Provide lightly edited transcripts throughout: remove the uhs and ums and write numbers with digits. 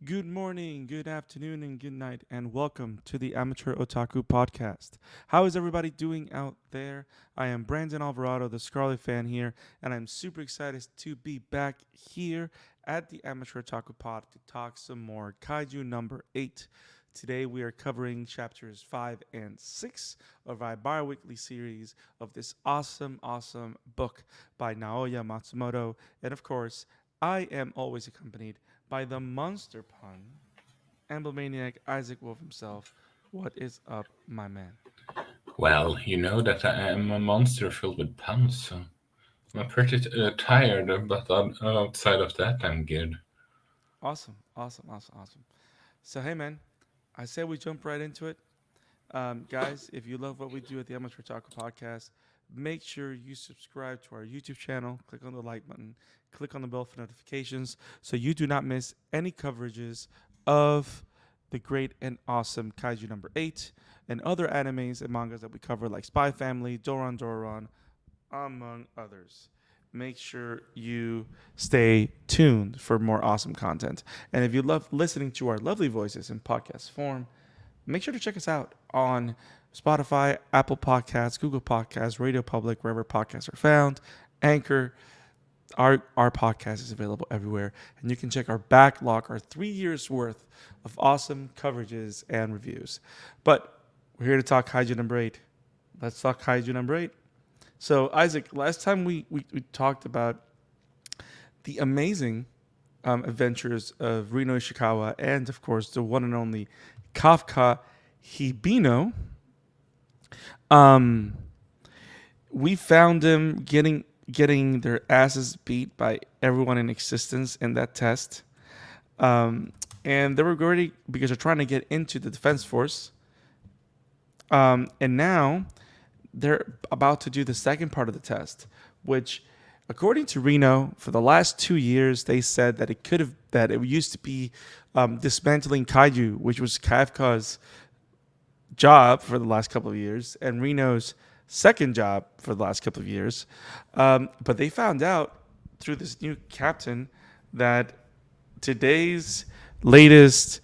Good morning, good afternoon, and good night, and welcome to the Amateur Otaku podcast. How is everybody doing out there? I am Brandon Alvarado, the Scarlet fan here, and I'm super excited to be back here at the Amateur Otaku pod to talk some more Kaiju number 8. Today we are covering chapters 5 and 6 of our bi weekly series of this awesome book by Naoya Matsumoto. And of course, I am always accompanied by the monster pun, Amblemaniac Isaac Wolf himself. What is up, my man? Well, you know that I am a monster filled with puns, so I'm pretty tired, but outside of that, I'm good. Awesome. So, hey, man, I say we jump right into it. Guys, if you love what we do at the Amateur Taco Podcast, make sure you subscribe to our YouTube channel. Click on the like button, click on the bell for notifications so you do not miss any coverages of the great and awesome Kaiju number 8 and other animes and mangas that we cover, like Spy Family, Doron, among others. Make sure you stay tuned for more awesome content. And if you love listening to our lovely voices in podcast form, make sure to check us out on Spotify, Apple Podcasts, Google Podcasts, Radio Public, wherever podcasts are found, Anchor. Our podcast is available everywhere, and you can check our backlog, our 3 years worth of awesome coverages and reviews. But we're here to talk Kaiju number 8. Let's talk Kaiju number 8. So, Isaac, last time we talked about the amazing adventures of Rino Ishikawa and, of course, the one and only Kafka Hibino. Um, we found them getting their asses beat by everyone in existence in that test. And they were already because they're trying to get into the defense force. And now they're about to do the second part of the test, which, according to Reno, for the last 2 years, they said that it used to be dismantling kaiju, which was Kafka's job for the last couple of years, and Reno's second job for the last couple of years. But they found out through this new captain that today's latest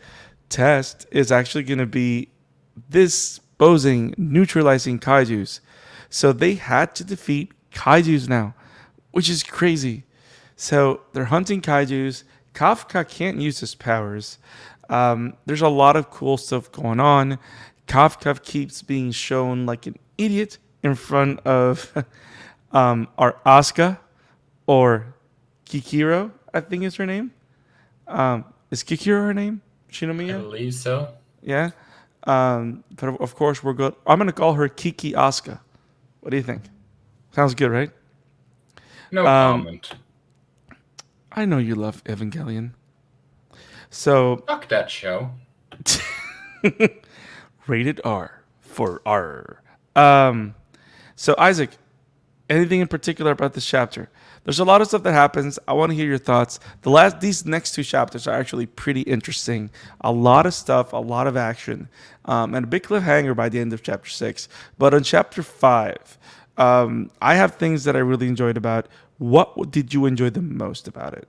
test is actually going to be disposing, neutralizing kaijus. So they had to defeat kaijus now, which is crazy. So they're hunting kaijus. Kafka can't use his powers. There's a lot of cool stuff going on. Kafka keeps being shown like an idiot in front of our Asuka or Kikiro, I think is her name. Is Kikiro her name? I Shinomiya? believe so. Yeah. But of course, we're good. I'm going to call her Kiki Asuka. What do you think? Sounds good, right? No Um, comment. I know you love Evangelion. So, Fuck that show. rated R for R. Um, so, Isaac, anything in particular about this chapter? There's a lot of stuff that happens. I want to hear your thoughts. These next two chapters are actually pretty interesting. A lot of stuff, a lot of action, and a big cliffhanger by the end of chapter 6. But on chapter 5, I have things that I really enjoyed about. What did you enjoy the most about it,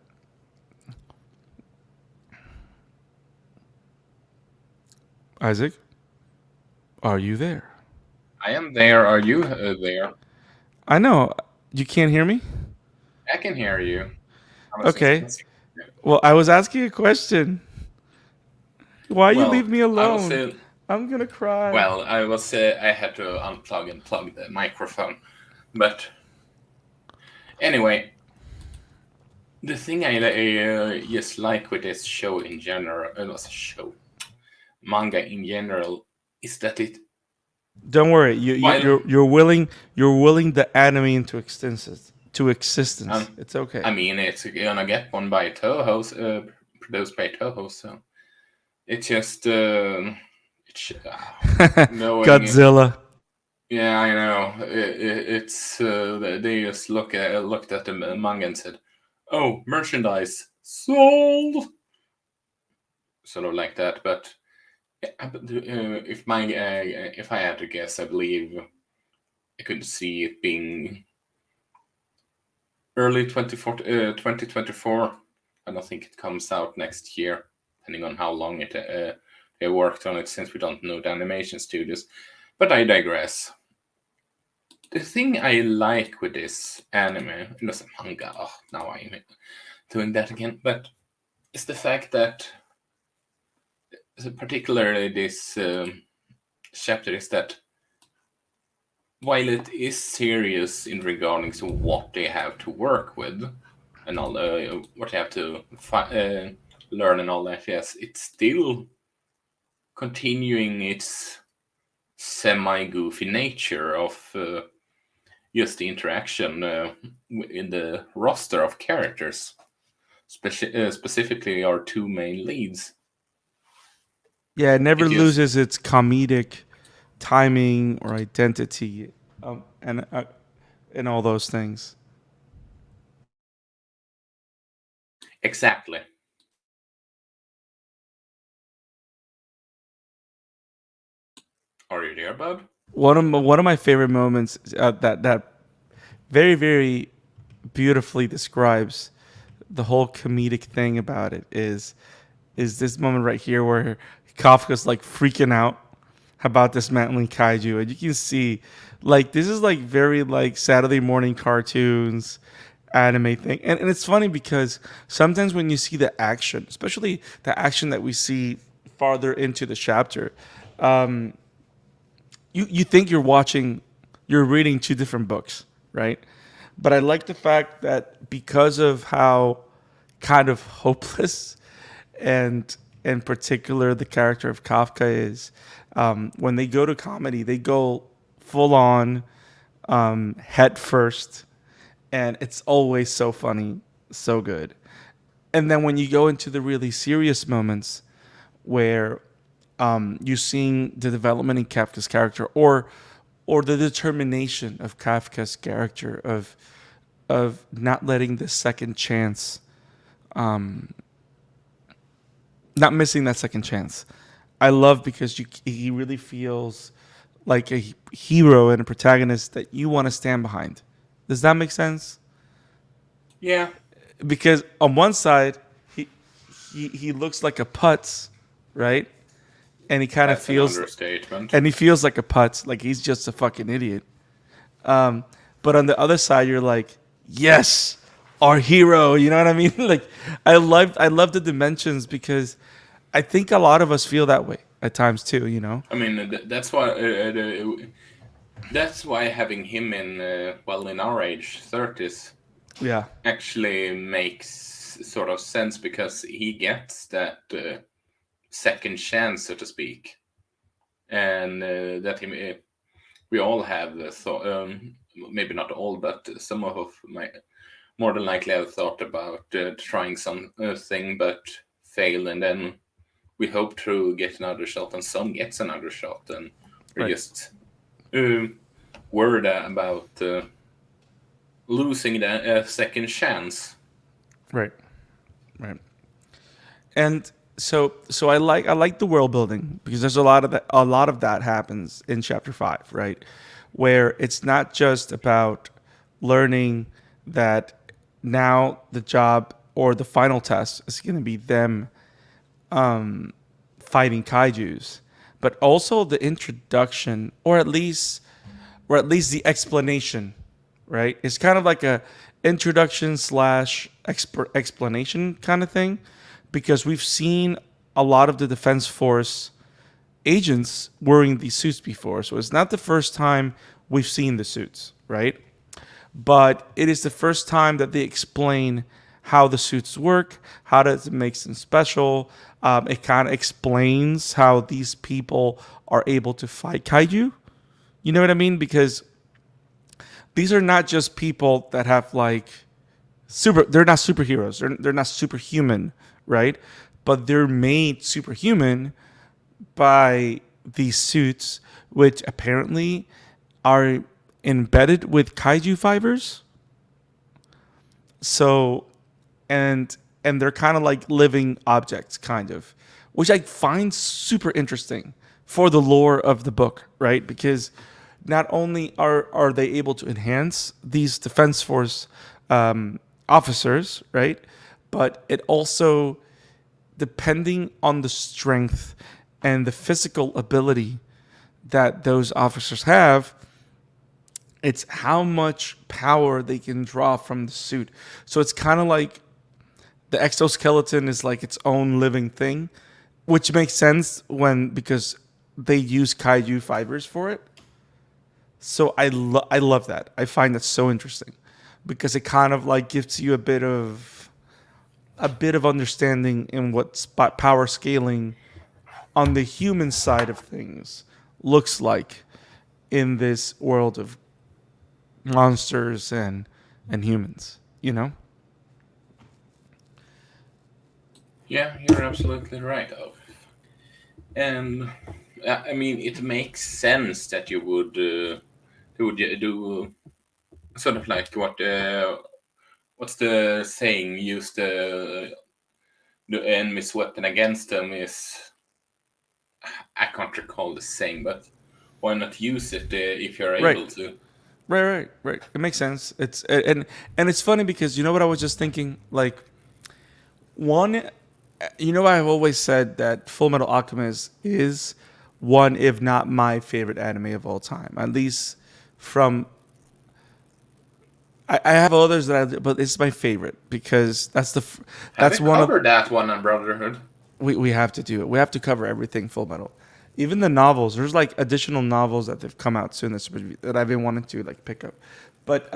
Isaac? Are you there? I am there. Are you there? I know you can't hear me. I can hear you. I was just Okay. listening. Well, I was asking a question. Why you leave Well, me I was alone? I'm gonna cry. I had to unplug and plug the microphone. But anyway, the thing I just like with this show in general, it was a show, manga in general, is that it Don't worry. while You're willing the anime into existence. To um, existence. It's okay. I mean it's gonna get one by Toho, produced by Toho, so it's just it's knowing. Godzilla. Yeah, I know. It's they just looked at the manga and said, "Oh, merchandise sold," sort of like that. But if I had to guess, I believe I could see it being early 2024. I don't think it comes out next year. depending on how long they worked on it, since we don't know the animation studios. But I digress. The thing I like with this anime, it's a manga, now I'm doing that again, but it's the fact that, particularly this chapter, is that while it is serious in regarding to what they have to work with and all what they have to learn and all that, yes, it's still continuing its semi-goofy nature of just the interaction in the roster of characters, specifically our two main leads. Yeah, it never It just loses its comedic timing or identity, and all those things. exactly. Are you there, bud? One of my favorite moments that very very beautifully describes the whole comedic thing about it is this moment right here where Kafka's like freaking out about dismantling kaiju, and you can see like this is like very like Saturday morning cartoons anime thing, and it's funny because sometimes when you see the action, especially the action that we see farther into the chapter, um, you think you're reading two different books, right? But I like the fact that because of how kind of hopeless and in particular the character of Kafka is, when they go to comedy, they go full on, head first, and it's always so funny, so good. And then when you go into the really serious moments where you're seeing the development in Kafka's character, or the determination of Kafka's character of not letting the second chance, not missing that second chance. I love because he really feels like a hero and a protagonist that you want to stand behind. Does that make sense? Yeah, Because on one side, he looks like a putz, right? And he kind of that's an feels, understatement. and he feels like a putz, like he's just a fucking idiot. But on the other side, you're like, yes, our hero. You know what I mean? Like, I love the dimensions because I think a lot of us feel that way at times too. You know? I mean, that's why having him in in our age, 30s, Yeah. actually makes sort of sense, because he gets that second chance, so to speak, and that we all have thought, maybe not all, but some of my more than likely have thought about trying something but fail, and then we hope to get another shot, and some gets another shot, and we're Right. just worried about losing the second chance. Right. Right. And so I like the world building because there's a lot of that happens in chapter 5, right? Where it's not just about learning that now the job or the final test is going to be them fighting kaijus, but also the introduction, or at least the explanation, right? It's kind of like a introduction slash explanation kind of thing, because we've seen a lot of the Defense Force agents wearing these suits before. So it's not the first time we've seen the suits, right? But it is the first time that they explain how the suits work, how does it make them special. It kind of explains how these people are able to fight kaiju. You know what I mean? Because these are not just people that have like they're not superheroes. They're not superhuman, right? But they're made superhuman by these suits, which apparently are embedded with kaiju fibers. So, and and they're kind of like living objects, kind of, which I find super interesting for the lore of the book, right? Because not only are they able to enhance these defense force officers, right, but it also depending on the strength and the physical ability that those officers have, it's how much power they can draw from the suit. So it's kind of like the exoskeleton is like its own living thing, which makes sense because they use kaiju fibers for it. So I love that. I find that so interesting because it kind of like gives you a bit of understanding in what power scaling on the human side of things looks like in this world of monsters and humans, you know? Yeah, you're absolutely right. And I mean, it makes sense that you would do sort of like what's the saying? Use the enemy's weapon against them is, I can't recall the saying, but why not use it if you're Right. able to? Right. It makes sense. And it's funny because you know what I was just thinking? Like one, you know, I've always said that Full Metal Alchemist is one, if not my favorite anime of all time. At least from I have others but it's my favorite because Have we that's one of covered that one on Brotherhood? we have to do it. We have to cover everything Full Metal, even the novels. There's like additional novels that they've come out soon that I've been wanting to like pick up, but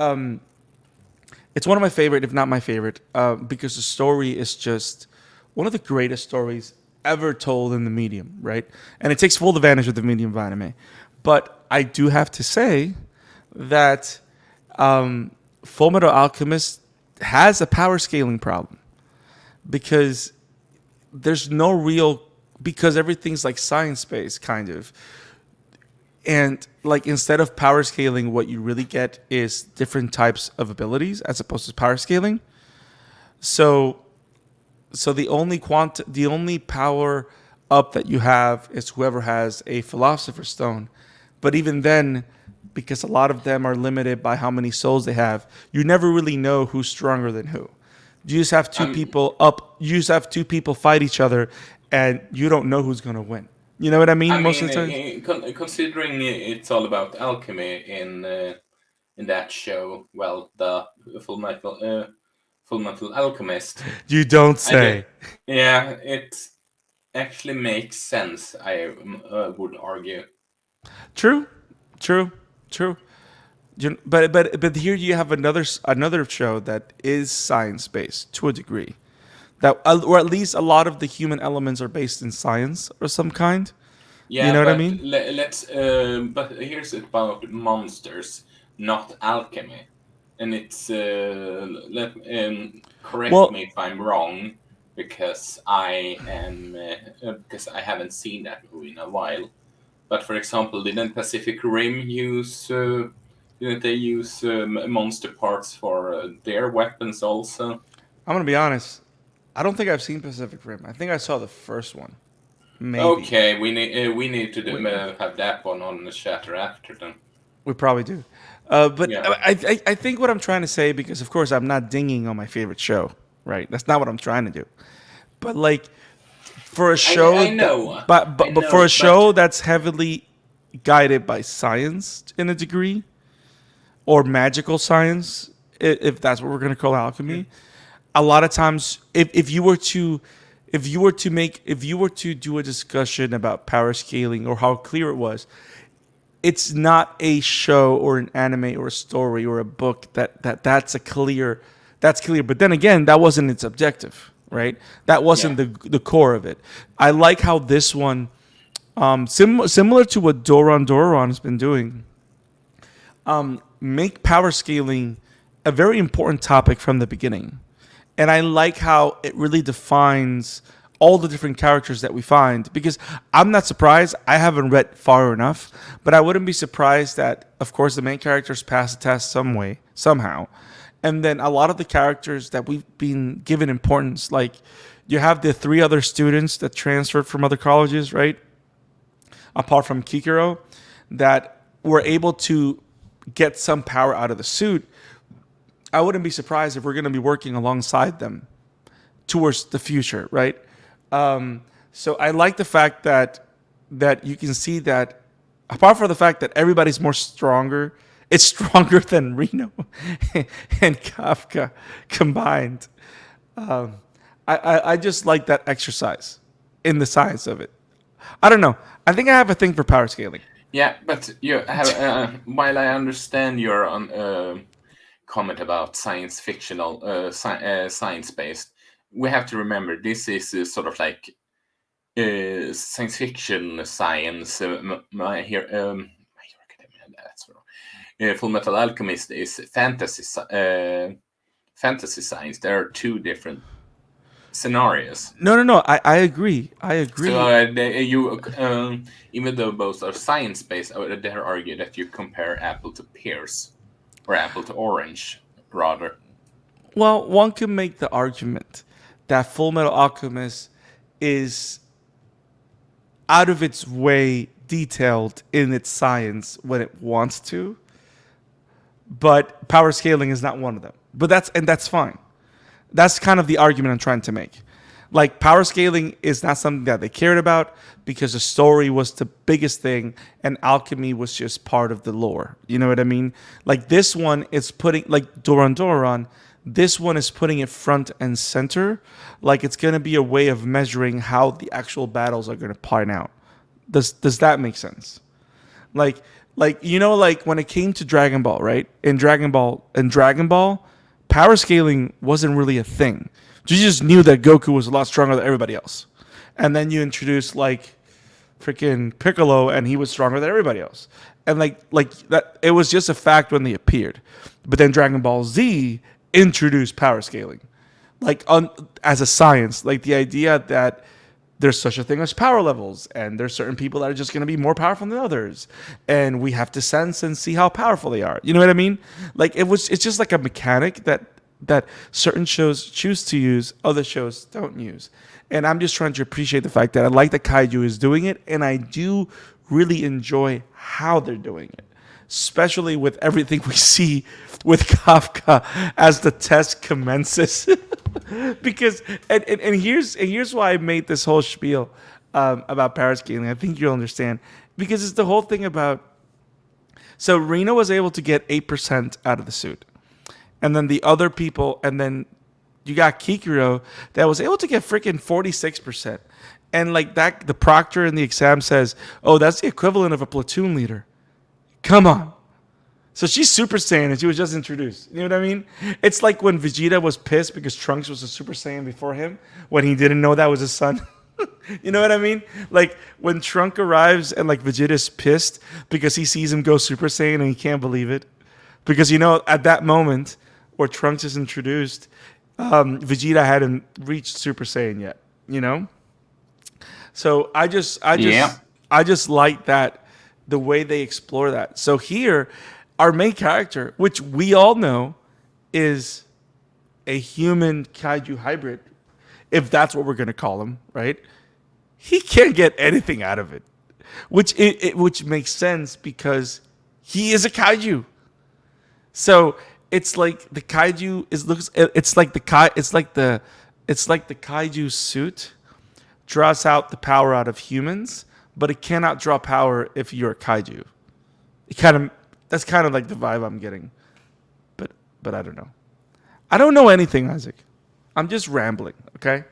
it's one of my favorite, if not my favorite, because the story is just one of the greatest stories ever told in the medium, right? And it takes full advantage of the medium of anime. But I do have to say that Full Metal Alchemist has a power scaling problem because there's no real because everything's like science based kind of. And like instead of power scaling, what you really get is different types of abilities as opposed to power scaling. So the only power up that you have is whoever has a philosopher's stone. But even then, because a lot of them are limited by how many souls they have, you never really know who's stronger than who. You just have two people up. You just have two people fight each other, and you don't know who's gonna win. You know what I mean? I Most of mean, the time. considering it's all about alchemy in that show, well, the Full Metal Full Metal Alchemist, You don't I get, say. yeah, it actually makes sense. I would argue. True, true, true. But here you have another show that is science based to a degree, that or at least a lot of the human elements are based in science or some kind. You Yeah, know what I but mean? let's. But here's about monsters, not alchemy, and it's. Let correct Well, me if I'm wrong, because because I haven't seen that movie in a while. But for example, didn't Pacific Rim use? Didn't they use monster parts for their weapons also? I'm gonna be honest. I don't think I've seen Pacific Rim. I think I saw the first one, maybe. Okay, we need to We, have that one on the chatter after then. we probably do. But Yeah. I think what I'm trying to say, because of course I'm not dinging on my favorite show, right? That's not what I'm trying to do. But like for a show I know, I but for know, a but show that's heavily guided by science in a degree or magical science, if that's what we're going to call alchemy, a lot of times if you were to if you were to do a discussion about power scaling or how clear it was, it's not a show or an anime or a story or a book that's clear. But then again, that wasn't its objective, right? That yeah, wasn't the core of it. I like how this one, similar to what Doron has been doing, make power scaling a very important topic from the beginning. And I like how it really defines all the different characters that we find because I'm not surprised. I haven't read far enough, but I wouldn't be surprised that, of course, the main characters pass the test some way, somehow. And then a lot of the characters that we've been given importance, like you have the three other students that transferred from other colleges, right? Apart from Kikiro, that were able to get some power out of the suit. I wouldn't be surprised if we're going to be working alongside them towards the future, right? So I like the fact that you can see that, apart from the fact that everybody's more stronger, it's stronger than Reno and Kafka combined. Um, I just like that exercise in the science of it. I don't know. I think I have a thing for power scaling. Yeah, but you have, while I understand your comment about science fictional, science based, we have to remember this is sort of like science fiction science. My Hero Academia, that's wrong. Full Metal Alchemist is fantasy science. There are two different scenarios. No. I agree. I agree. So even though both are science based, I would dare argue that you compare apple to pears, or apple to orange, rather. Well, one can make the argument that Full Metal Alchemist is out of its way detailed in its science when it wants to, but power scaling is not one of them. But that's fine. That's kind of the argument I'm trying to make. Like, power scaling is not something that they cared about because the story was the biggest thing and alchemy was just part of the lore. You know what I mean? Like, this one is putting, like Doron Doron, this one is putting it front and center. Like, it's going to be a way of measuring how the actual battles are going to pan out. Does that make sense? Like, like when it came to Dragon Ball, right? In Dragon Ball, power scaling wasn't really a thing. You just knew that Goku was a lot stronger than everybody else. And then you introduced like freaking Piccolo and he was stronger than everybody else. And like that, it was just a fact when they appeared. But then Dragon Ball Z introduced power scaling. Like as a science, like the idea that there's such a thing as power levels and there's certain people that are just going to be more powerful than others and we have to sense and see how powerful they are. You know what I mean? Like it's just like a mechanic that certain shows choose to use, other shows don't use. And I'm just trying to appreciate the fact that I like that Kaiju is doing it, and I do really enjoy how they're doing it, especially with everything we see with Kafka as the test commences. Because and here's why I made this whole spiel about power scaling. I think you'll understand, because it's the whole thing about. So Reno was able to get 8% out of the suit. And then the other people, and then you got Kikiro that was able to get freaking 46%. And like that, the proctor in the exam says, oh, that's the equivalent of a platoon leader. Come on. So she's Super Saiyan and she was just introduced. You know what I mean? It's like when Vegeta was pissed because Trunks was a Super Saiyan before him when he didn't know that was his son. You know what I mean? Like when Trunk arrives and like Vegeta's pissed because he sees him go Super Saiyan and he can't believe it. Because, you know, at that moment where Trunks is introduced, Vegeta hadn't reached Super Saiyan yet, you know? So I just like that, the way they explore that. So here, our main character, which we all know is a human kaiju hybrid, if that's what we're going to call him, right? He can't get anything out of it, which makes sense because he is a kaiju. So it's like the kaiju it's like the kaiju suit draws out the power out of humans, but it cannot draw power if you're a kaiju. That's kind of like the vibe I'm getting. But I don't know. I don't know anything, Isaac. I'm just rambling, okay?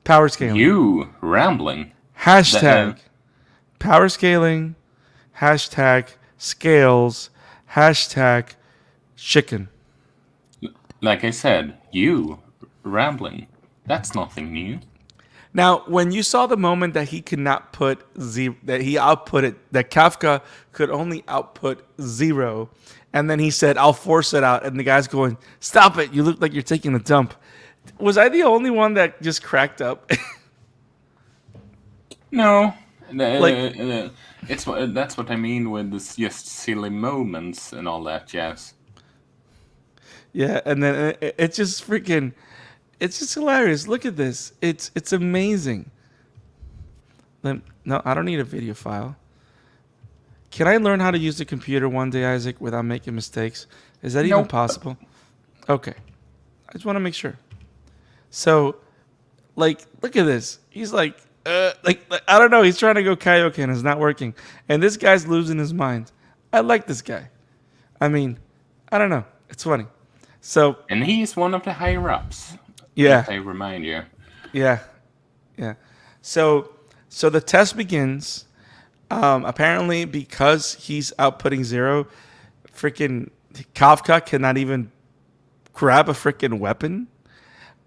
Power scaling. You rambling. Hashtag power scaling. Hashtag scales. Hashtag chicken. Like I said, you rambling. That's nothing new. Now, when you saw the moment that he could not put that he outputted, that Kafka could only output 0, and then he said, I'll force it out, and the guy's going, stop it, you look like you're taking a dump. Was I the only one that just cracked up? No. That's what I mean with this just silly moments and all that jazz. Yeah, and then it's just freaking, it's just hilarious. Look at this. It's amazing. No, I don't need a video file. Can I learn how to use the computer one day, Isaac, without making mistakes? Is that even possible? Okay. I just want to make sure. So Like, look at this. He's like I don't know. He's trying to go Kaioken and it's not working. And this guy's losing his mind. I like this guy. I mean, I don't know. It's funny. So And he's one of the higher ups, yeah, if I remind you. yeah, yeah. So so the test begins. Apparently, because he's outputting zero, freaking Kafka cannot even grab a freaking weapon.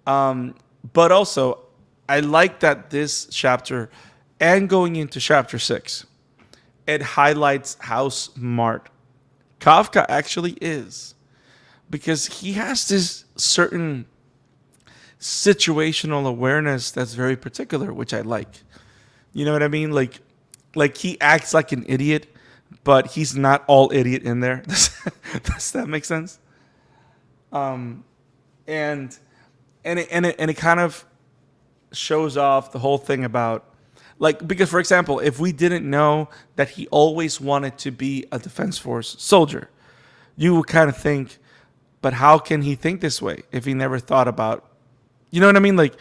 But also, I like that this chapter and going into chapter 6, it highlights how smart Kafka actually is because he has this certain situational awareness that's very particular, which I like. You know what I mean? Like he acts like an idiot, but he's not all idiot in there. Does that make sense? And and it kind of shows off the whole thing about like because for example, if we didn't know that he always wanted to be a defense force soldier, you would kind of think, but how can he think this way if he never thought about, you know what I mean? Like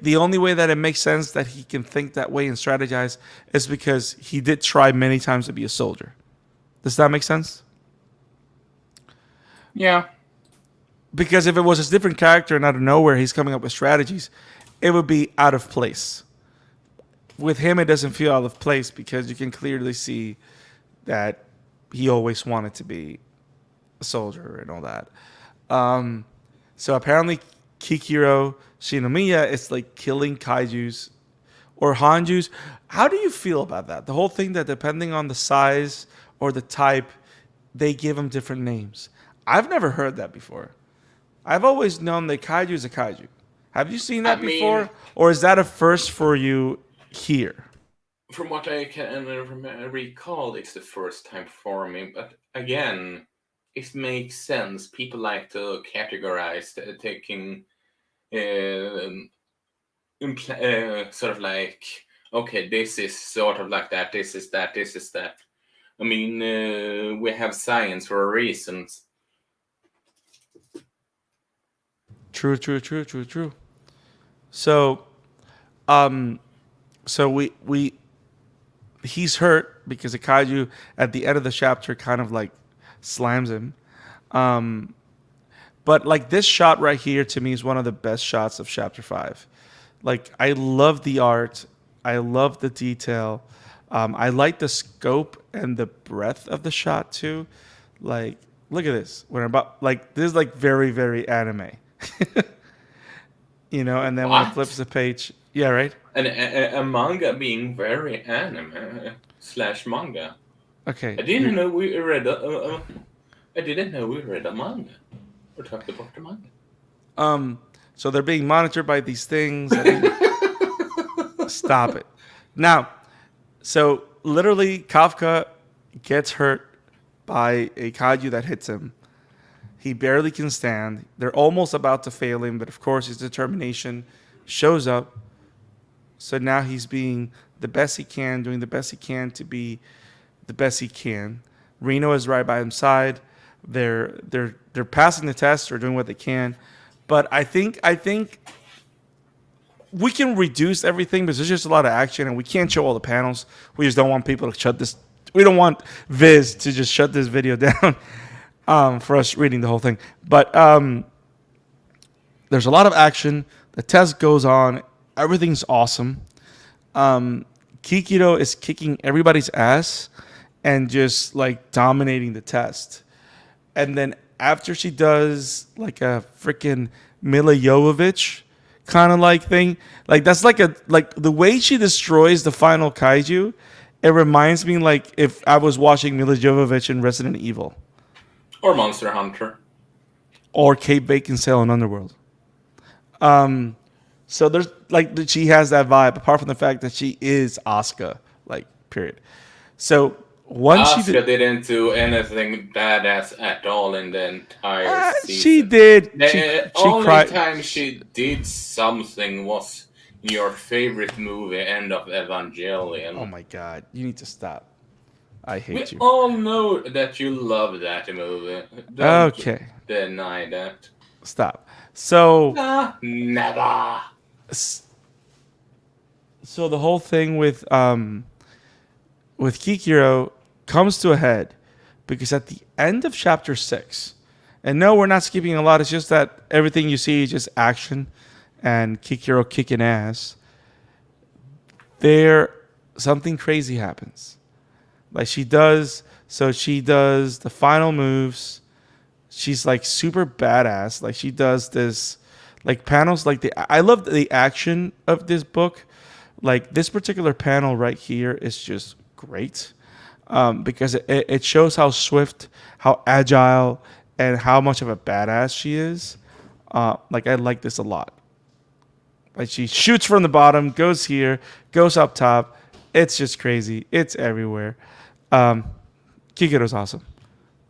the only way that it makes sense that he can think that way and strategize is because he did try many times to be a soldier. Does that make sense? Yeah. Because if it was a different character and out of nowhere he's coming up with strategies, it would be out of place. With him, it doesn't feel out of place because you can clearly see that he always wanted to be a soldier and all that. So apparently, Kikiro Shinomiya is like killing kaijus or hanjus. How do you feel about that? The whole thing that depending on the size or the type, they give them different names. I've never heard that before. I've always known that kaiju is a kaiju. Have you seen that before? Or is that a first for you here? From what I can recall, it's the first time for me. But again, it makes sense. People like to categorize, taking sort of like, okay, this is sort of like that, this is that, this is that. I mean, we have science for a reason. True, true, true, true, true. So, um, so we he's hurt because the kaiju at the end of the chapter kind of like slams him. Um, but like this shot right here to me is one of the best shots of chapter 5. Like I love the art, I love the detail. I like the scope and the breadth of the shot too. Like, look at this. When I'm about like this is like very very anime. You know, and then when it flips the page, yeah, right. And a manga being very anime slash manga. Okay. I didn't know we read I didn't know we read a manga. Or talked about the manga. So they're being monitored by these things. Stop it. Now, so literally Kafka gets hurt by a kaiju that hits him. He barely can stand. They're almost about to fail him, but of course his determination shows up. So now he's being the best he can, doing the best he can to be the best he can. Reno is right by his side. They're passing the test or doing what they can. But I think we can reduce everything because there's just a lot of action and we can't show all the panels. We just don't want people to shut this. We don't want Viz to just shut this video down for us reading the whole thing. But there's a lot of action. The test goes on. Everything's awesome. Kikiro is kicking everybody's ass and just like dominating the test. And then after she does like a freaking Mila Jovovich kind of like thing, like that's like the way she destroys the final kaiju, it reminds me like if I was watching Mila Jovovich in Resident Evil. Or Monster Hunter. Or Kate Beckinsale in Underworld. So there's like she has that vibe, apart from the fact that she is Asuka, like period. So once Asuka didn't do anything badass at all in the entire season. She did. The she only cried. time she did something was in your favorite movie, End of Evangelion. Oh my god, you need to stop. I hate you. We all know that you love that movie. Don't Okay. deny that. Stop. So Never. So the whole thing with Kikiro comes to a head because at the end of chapter 6, and no, we're not skipping a lot. It's just that everything you see is just action and Kikiro kicking ass. There, something crazy happens. Like she does the final moves. She's like super badass. Like she does this, like panels. Like I love the action of this book. Like this particular panel right here is just great because it shows how swift, how agile, and how much of a badass she is. Like I like this a lot. Like she shoots from the bottom, goes here, goes up top. It's just crazy. It's everywhere. Kikiro's awesome,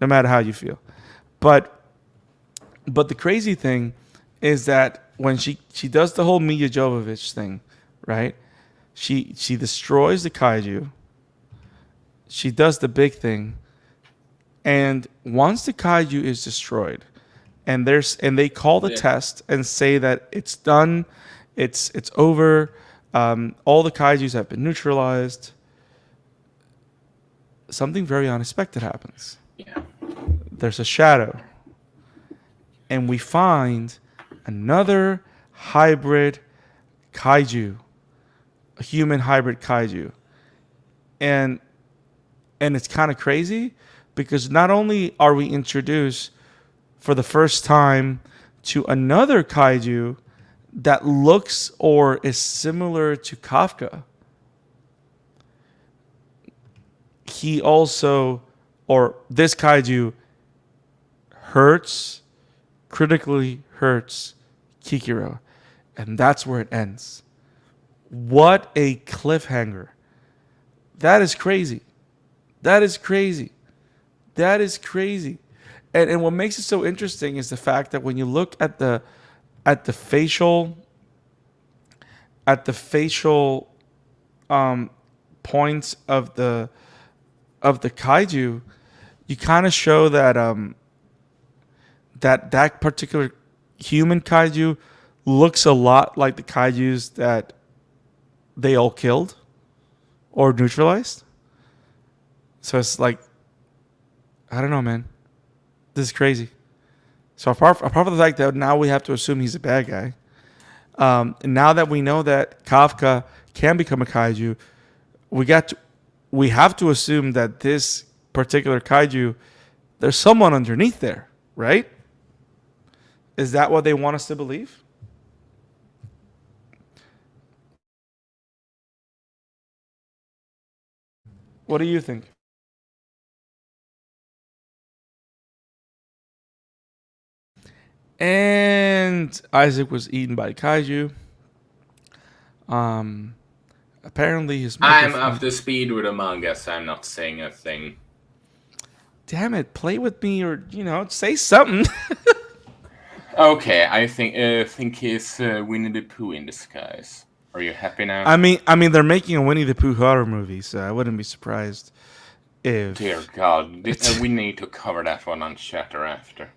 no matter how you feel. But the crazy thing is that when she does the whole Mia Jovovich thing, right? She destroys the kaiju. She does the big thing, and once the kaiju is destroyed, and they call the test and say that it's done, it's over, all the kaijus have been neutralized. Something very unexpected happens. Yeah. There's a shadow, and we find another hybrid kaiju, a human hybrid kaiju, and it's kind of crazy because not only are we introduced for the first time to another kaiju that looks or is similar to Kafka, he also, or this kaiju critically hurts Kikiro, and that's where it ends. What a cliffhanger. That is crazy. That is crazy. That is crazy. And what makes it so interesting is the fact that when you look at the facial points of the kaiju, you kind of show that that particular human kaiju looks a lot like the kaijus that they all killed or neutralized. So it's like, I don't know, man. This is crazy. So apart from the fact that now we have to assume he's a bad guy, and now that we know that Kafka can become a kaiju, we have to assume that this particular kaiju, there's someone underneath there, right? Is that what they want us to believe? What do you think? And Isaac was eaten by kaiju. Apparently his I'm up to speed with the manga, so I'm not saying a thing. Damn it! Play with me, or say something. Okay, I think he's Winnie the Pooh in disguise. Are you happy now? I mean, they're making a Winnie the Pooh horror movie, so I wouldn't be surprised if. Dear God, we need to cover that one on Chatter after.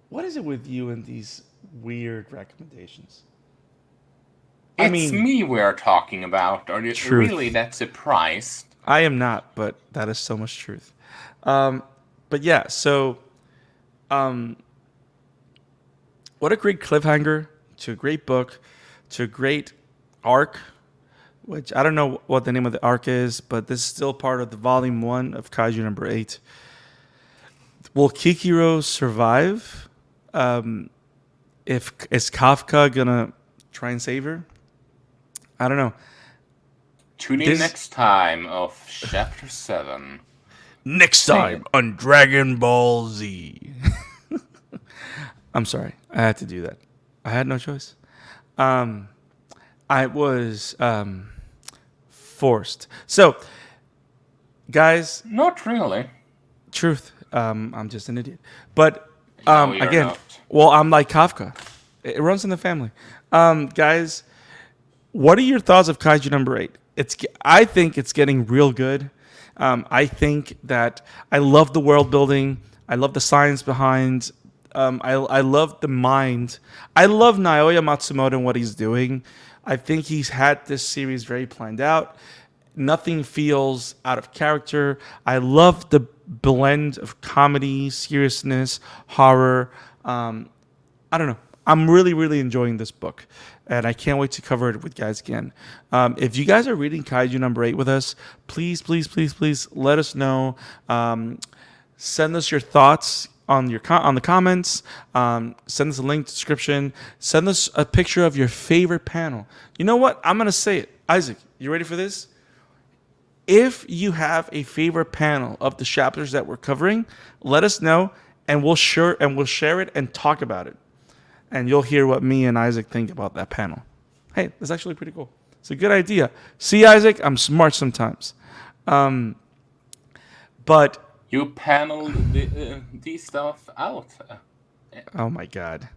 What is it with you and these weird recommendations? It's me we're talking about. Are you really that surprised? I am not, but that is so much truth. But yeah, so what a great cliffhanger to a great book, to a great arc, which I don't know what the name of the arc is, but this is still part of the volume 1 of Kaiju number 8. Will Kikiro survive? Is Kafka gonna try and save her? I don't know. Tune in next time of Chapter 7. Next time on Dragon Ball Z. I'm sorry. I had to do that. I had no choice. I was forced. So, guys. Not really. Truth. I'm just an idiot. But No, again, not. well, I'm like Kafka. It runs in the family. Guys, what are your thoughts of Kaiju number 8? I think it's getting real good. I think that I love the world building. I love the science behind. I love the mind. I love Naoya Matsumoto and what he's doing. I think he's had this series very planned out. Nothing feels out of character. I love the blend of comedy, seriousness, horror. I don't know. I'm really, really enjoying this book, and I can't wait to cover it with guys again. If you guys are reading Kaiju number 8 with us, please, please, please, please let us know. Send us your thoughts on the comments. Send us a link description. Send us a picture of your favorite panel. You know what? I'm gonna say it. Isaac, you ready for this? If you have a favorite panel of the chapters that we're covering, let us know, and we'll share it and talk about it. And you'll hear what me and Isaac think about that panel. Hey, that's actually pretty cool. It's a good idea. See, Isaac, I'm smart sometimes. But You paneled the stuff out. oh my God,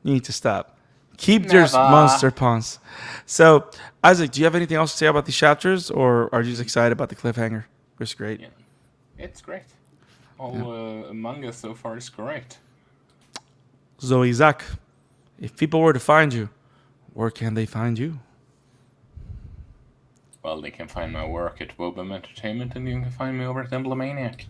you need to stop. Keep your Never. monster pawns. So, Isaac, do you have anything else to say about these chapters, or are you just excited about the cliffhanger? It's great. Yeah. It's great. All manga so far is great. So, Isaac, if people were to find you, where can they find you? Well, they can find my work at Wobum Entertainment, and you can find me over at Emblemaniac.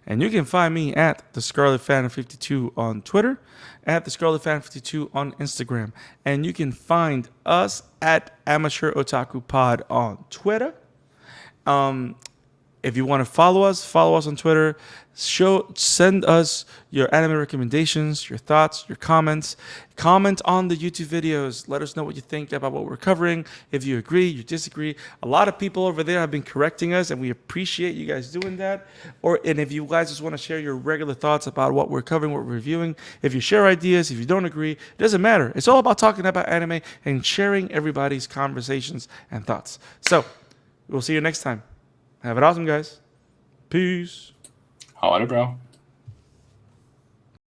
And you can find me at the Scarlet Fan 52 on Twitter, at the Scarlet Fan 52 on Instagram, and you can find us at Amateur Otaku Pod on Twitter. If you want to follow us on Twitter. Send us your anime recommendations, your thoughts, your comments. Comment on the YouTube videos. Let us know what you think about what we're covering. If you agree, you disagree. A lot of people over there have been correcting us, and we appreciate you guys doing that. And if you guys just want to share your regular thoughts about what we're covering, what we're reviewing, if you share ideas, if you don't agree, it doesn't matter. It's all about talking about anime and sharing everybody's conversations and thoughts. So, we'll see you next time. Have it awesome, guys. Peace. Ha det bra.